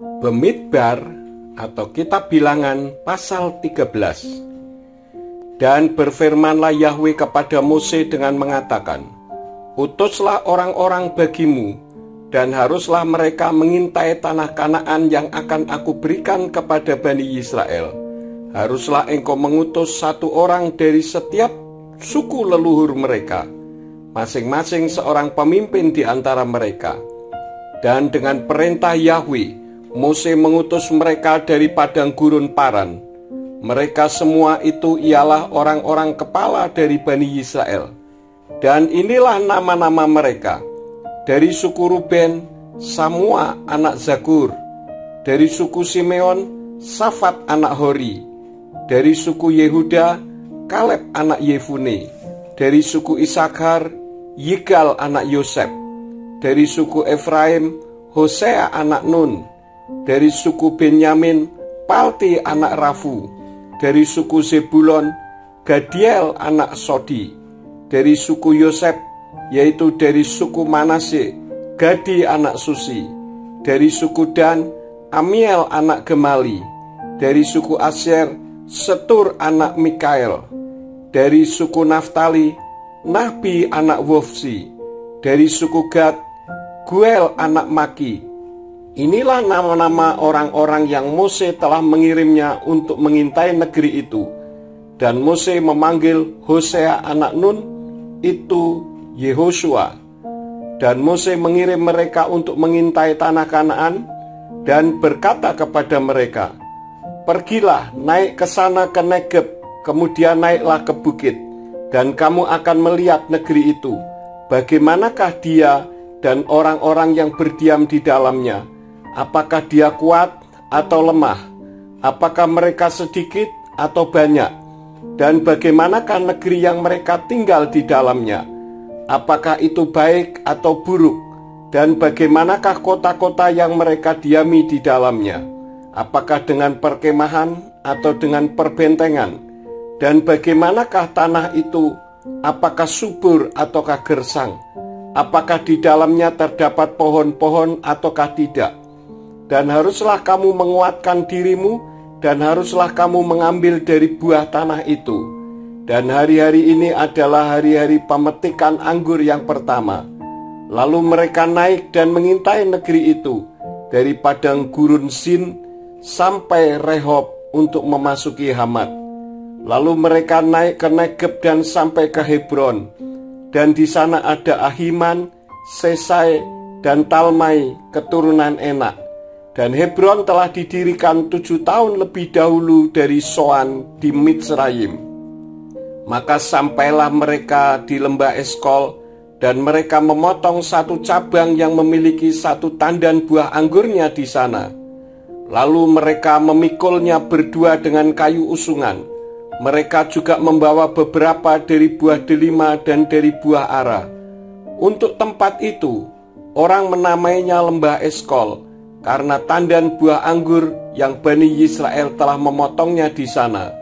Bemidbar atau Kitab Bilangan pasal 13. Dan berfirmanlah Yahwe kepada Mose dengan mengatakan, utuslah orang-orang bagimu, dan haruslah mereka mengintai tanah Kanaan yang akan aku berikan kepada Bani Israel. Haruslah engkau mengutus satu orang dari setiap suku leluhur mereka, masing-masing seorang pemimpin di antara mereka. Dan dengan perintah Yahwe, Mose mengutus mereka dari padang gurun Paran. Mereka semua itu ialah orang-orang kepala dari Bani Israel. Dan inilah nama-nama mereka. Dari suku Ruben, Samua anak Zakur. Dari suku Simeon, Safat anak Hori. Dari suku Yehuda, Kaleb anak Yefune. Dari suku Isakar, Yigal anak Yosef. Dari suku Efraim, Hosea anak Nun. Dari suku Benyamin, Palti anak Rafu. Dari suku Zebulon, Gadiel anak Sodi. Dari suku Yosef, yaitu dari suku Manase, Gadi anak Susi. Dari suku Dan, Amiel anak Gemali. Dari suku Asyer, Setur anak Mikael. Dari suku Naftali, Nahbi anak Wofsi. Dari suku Gad, Guel anak Maki. Inilah nama-nama orang-orang yang Mose telah mengirimnya untuk mengintai negeri itu. Dan Mose memanggil Hosea anak Nun, itu Yehosua. Dan Mose mengirim mereka untuk mengintai tanah Kanaan, dan berkata kepada mereka, pergilah, naik ke sana ke Negeb, kemudian naiklah ke bukit, dan kamu akan melihat negeri itu, bagaimanakah dia dan orang-orang yang berdiam di dalamnya. Apakah dia kuat atau lemah? Apakah mereka sedikit atau banyak? Dan bagaimanakah negeri yang mereka tinggal di dalamnya? Apakah itu baik atau buruk? Dan bagaimanakah kota-kota yang mereka diami di dalamnya? Apakah dengan perkemahan atau dengan perbentengan? Dan bagaimanakah tanah itu? Apakah subur ataukah gersang? Apakah di dalamnya terdapat pohon-pohon ataukah tidak? Dan haruslah kamu menguatkan dirimu, dan haruslah kamu mengambil dari buah tanah itu. Dan hari-hari ini adalah hari-hari pemetikan anggur yang pertama. Lalu mereka naik dan mengintai negeri itu, dari padang gurun Sin sampai Rehob untuk memasuki Hamat. Lalu mereka naik ke Negeb dan sampai ke Hebron. Dan di sana ada Ahiman, Sesai, dan Talmai, keturunan Enak. Dan Hebron telah didirikan 7 tahun lebih dahulu dari Soan di Mitsraim. Maka sampailah mereka di lembah Eskol, dan mereka memotong satu cabang yang memiliki satu tandan buah anggurnya di sana. Lalu mereka memikulnya berdua dengan kayu usungan. Mereka juga membawa beberapa dari buah delima dan dari buah ara. Untuk tempat itu, orang menamainya lembah Eskol, karena tandan buah anggur yang Bani Israel telah memotongnya di sana.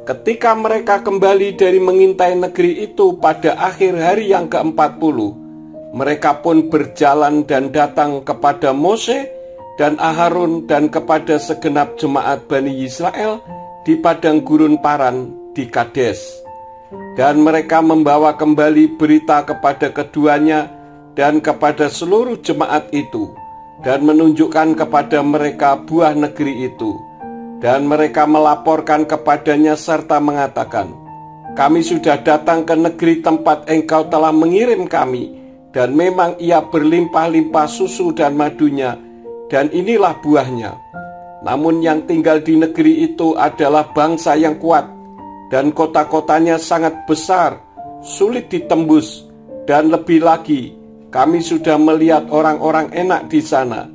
Ketika mereka kembali dari mengintai negeri itu pada akhir hari yang ke-40, mereka pun berjalan dan datang kepada Mose dan Aharun dan kepada segenap jemaat Bani Israel di padang gurun Paran di Kades. Dan mereka membawa kembali berita kepada keduanya dan kepada seluruh jemaat itu, dan menunjukkan kepada mereka buah negeri itu. Dan mereka melaporkan kepadanya serta mengatakan, kami sudah datang ke negeri tempat engkau telah mengirim kami, dan memang ia berlimpah-limpah susu dan madunya, dan inilah buahnya. Namun yang tinggal di negeri itu adalah bangsa yang kuat, dan kota-kotanya sangat besar, sulit ditembus, dan lebih lagi, kami sudah melihat orang-orang Enak di sana.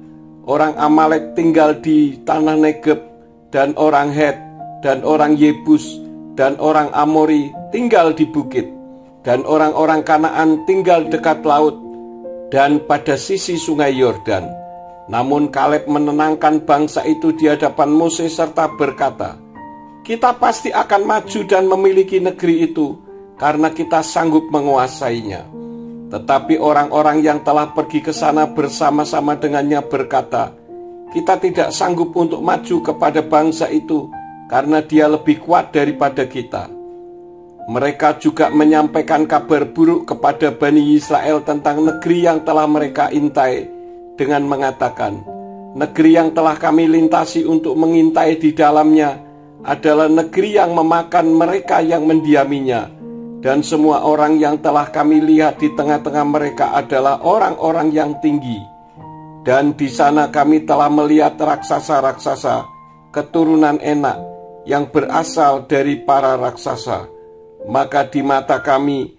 Orang Amalek tinggal di tanah Negeb, dan orang Het, dan orang Yebus, dan orang Amori tinggal di bukit, dan orang-orang Kanaan tinggal dekat laut, dan pada sisi sungai Yordan. Namun Kaleb menenangkan bangsa itu di hadapan Mose serta berkata, kita pasti akan maju dan memiliki negeri itu, karena kita sanggup menguasainya. Tetapi orang-orang yang telah pergi ke sana bersama-sama dengannya berkata, kita tidak sanggup untuk maju kepada bangsa itu karena dia lebih kuat daripada kita. Mereka juga menyampaikan kabar buruk kepada Bani Israel tentang negeri yang telah mereka intai dengan mengatakan, negeri yang telah kami lintasi untuk mengintai di dalamnya adalah negeri yang memakan mereka yang mendiaminya, dan semua orang yang telah kami lihat di tengah-tengah mereka adalah orang-orang yang tinggi. Dan di sana kami telah melihat raksasa-raksasa, keturunan Enak, yang berasal dari para raksasa. Maka di mata kami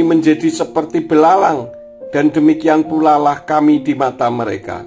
menjadi seperti belalang, dan demikian pula lah kami di mata mereka.